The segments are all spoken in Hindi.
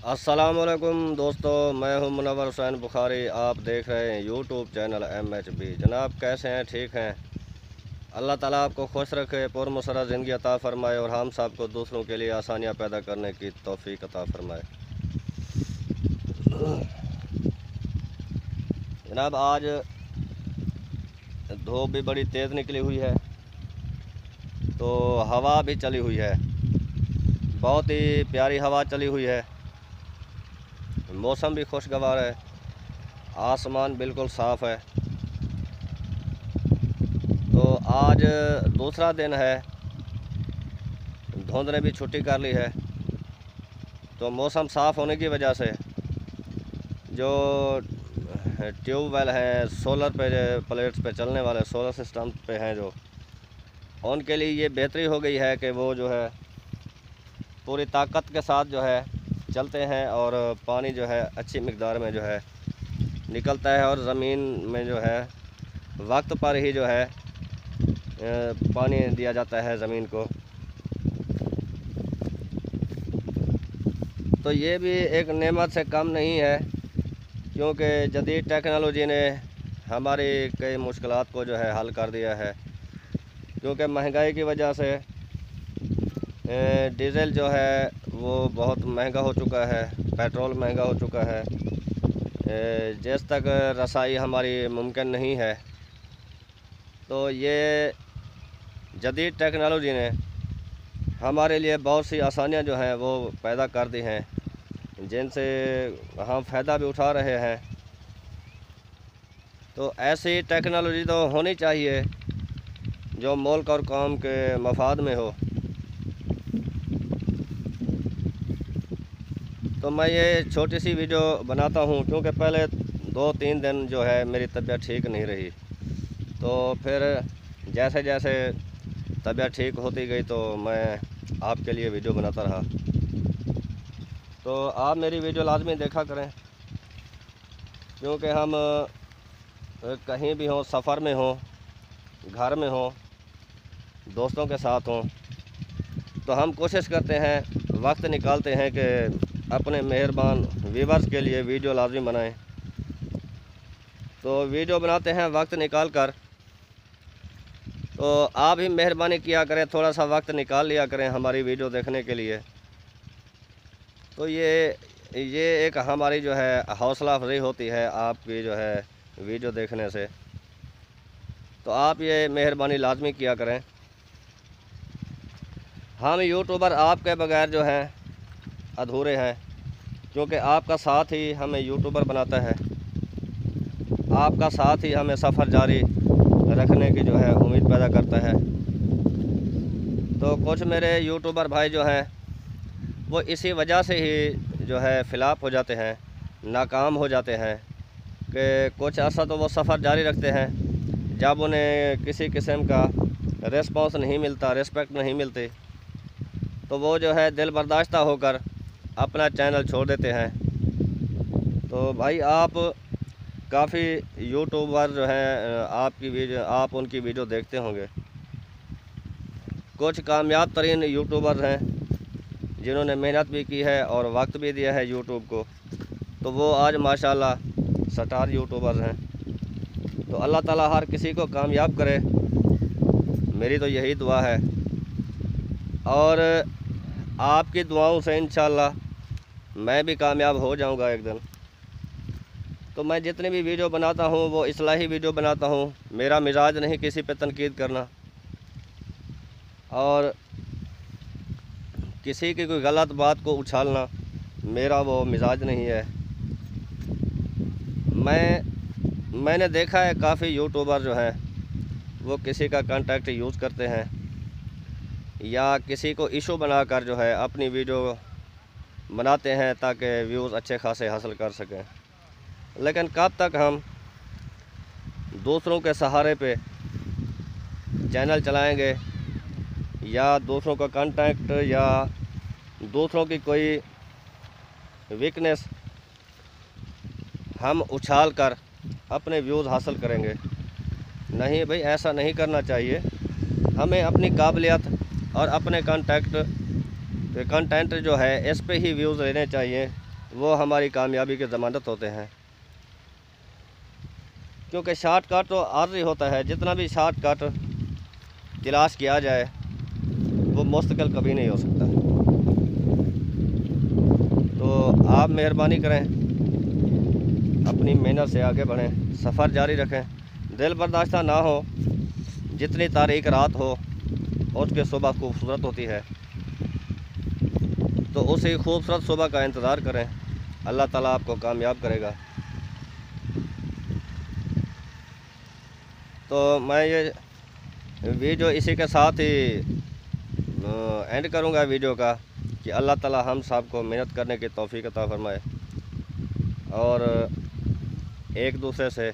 अस्सलामुअलैकुम दोस्तों, मैं हूं मुनव्वर हुसैन बुखारी। आप देख रहे हैं यूट्यूब चैनल MHB। जनाब, कैसे हैं? ठीक हैं? अल्लाह ताला आपको खुश रखे, पुरमसरत ज़िंदगी अता फ़रमाए और हम सब को दूसरों के लिए आसानियां पैदा करने की तौफीक अता फ़रमाए। जनाब, आज धूप भी बड़ी तेज़ निकली हुई है, तो हवा भी चली हुई है, बहुत ही प्यारी हवा चली हुई है। मौसम भी खुशगवार है, आसमान बिल्कुल साफ़ है। तो आज दूसरा दिन है, धुंध ने भी छुट्टी कर ली है, तो मौसम साफ़ होने की वजह से जो ट्यूबवेल हैं, सोलर पे प्लेट्स पे चलने वाले सोलर सिस्टम पे हैं जो, उनके लिए ये बेहतरी हो गई है कि वो जो है पूरी ताकत के साथ जो है चलते हैं और पानी जो है अच्छी मिकदार में जो है निकलता है और ज़मीन में जो है वक्त पर ही जो है पानी दिया जाता है ज़मीन को। तो ये भी एक नेमत से कम नहीं है, क्योंकि जदीद टेक्नोलॉजी ने हमारी कई मुश्किलात को जो है हल कर दिया है। क्योंकि महंगाई की वजह से डीज़ल जो है वो बहुत महंगा हो चुका है, पेट्रोल महंगा हो चुका है। जिस तक रसाई हमारी मुमकिन नहीं है, तो ये जदीद टेक्नोलॉजी ने हमारे लिए बहुत सी आसानियां जो हैं वो पैदा कर दी हैं, जिनसे हम फ़ायदा भी उठा रहे हैं। तो ऐसी टेक्नोलॉजी तो होनी चाहिए जो मुल्क और कौम के मफाद में हो। तो मैं ये छोटी सी वीडियो बनाता हूँ, क्योंकि पहले 2-3 दिन जो है मेरी तबीयत ठीक नहीं रही, तो फिर जैसे जैसे तबीयत ठीक होती गई तो मैं आपके लिए वीडियो बनाता रहा। तो आप मेरी वीडियो लाजमी देखा करें, क्योंकि हम कहीं भी हों, सफ़र में हों, घर में हों, दोस्तों के साथ हों, तो हम कोशिश करते हैं, वक्त निकालते हैं कि अपने मेहरबान व्यूवर्स के लिए वीडियो लाजमी बनाएं। तो वीडियो बनाते हैं वक्त निकाल कर, तो आप भी मेहरबानी किया करें, थोड़ा सा वक्त निकाल लिया करें हमारी वीडियो देखने के लिए। तो ये एक हमारी जो है हौसला अफजाई होती है आपकी जो है वीडियो देखने से। तो आप ये मेहरबानी लाजमी किया करें। हम यूट्यूबर आपके बगैर जो हैं अधूरे हैं, क्योंकि आपका साथ ही हमें यूट्यूबर बनाता है, आपका साथ ही हमें सफ़र जारी रखने की जो है उम्मीद पैदा करता है। तो कुछ मेरे यूट्यूबर भाई जो हैं वो इसी वजह से ही जो है फ़्लॉप हो जाते हैं, नाकाम हो जाते हैं, कि कुछ अर्सा तो वो सफ़र जारी रखते हैं, जब उन्हें किसी किस्म का रिस्पॉन्स नहीं मिलता, रिस्पेक्ट नहीं मिलती, तो वो जो है दिल बर्दाश्त होकर अपना चैनल छोड़ देते हैं। तो भाई, आप काफ़ी यूट्यूबर जो हैं आप उनकी वीडियो देखते होंगे। कुछ कामयाब तरीन यूट्यूबर हैं जिन्होंने मेहनत भी की है और वक्त भी दिया है यूट्यूब को, तो वो आज माशाल्लाह स्टार यूट्यूबर हैं। तो अल्लाह ताला हर किसी को कामयाब करे, मेरी तो यही दुआ है। और आपकी दुआओं से इंशाल्लाह मैं भी कामयाब हो जाऊंगा एक दिन। तो मैं जितनी भी वीडियो बनाता हूँ वो इस्लाही वीडियो बनाता हूँ। मेरा मिजाज नहीं किसी पे तनकीद करना, और किसी की कोई गलत बात को उछालना, मेरा वो मिजाज नहीं है। मैंने देखा है काफ़ी यूट्यूबर जो हैं वो किसी का कांटेक्ट यूज़ करते हैं या किसी को इशू बनाकर जो है अपनी वीडियो बनाते हैं ताकि व्यूज़ अच्छे खासे हासिल कर सकें। लेकिन कब तक हम दूसरों के सहारे पे चैनल चलाएंगे, या दूसरों का कांटेक्ट या दूसरों की कोई वीकनेस हम उछाल कर अपने व्यूज़ हासिल करेंगे? नहीं भाई, ऐसा नहीं करना चाहिए। हमें अपनी काबिलियत और अपने कंटेंट जो है इस पे ही व्यूज़ लेने चाहिए, वो हमारी कामयाबी की ज़मानत होते हैं। क्योंकि शॉर्टकट तो आर्जी होता है, जितना भी शॉर्टकट तलाश किया जाए वो मुस्तकिल कभी नहीं हो सकता। तो आप मेहरबानी करें, अपनी मेहनत से आगे बढ़ें, सफ़र जारी रखें, दिल बर्दाश्त ना हो। जितनी तारीख रात हो उसकी सुबह खूबसूरत होती है, तो उसी खूबसूरत सुबह का इंतज़ार करें। अल्लाह ताला आपको कामयाब करेगा। तो मैं ये वीडियो इसी के साथ ही एंड करूँगा वीडियो का, कि अल्लाह ताला हम सब को मेहनत करने की तौफीक अता फरमाए और एक दूसरे से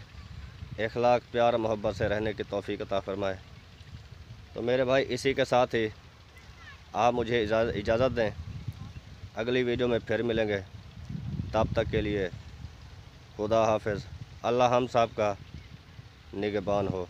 इखलाक प्यार मोहब्बत से रहने की तौफीक अता फरमाए। तो मेरे भाई इसी के साथ ही आप मुझे इजाज़त दें, अगली वीडियो में फिर मिलेंगे। तब तक के लिए खुदा हाफिज़। अल्लाह हम सब का निगहबान हो।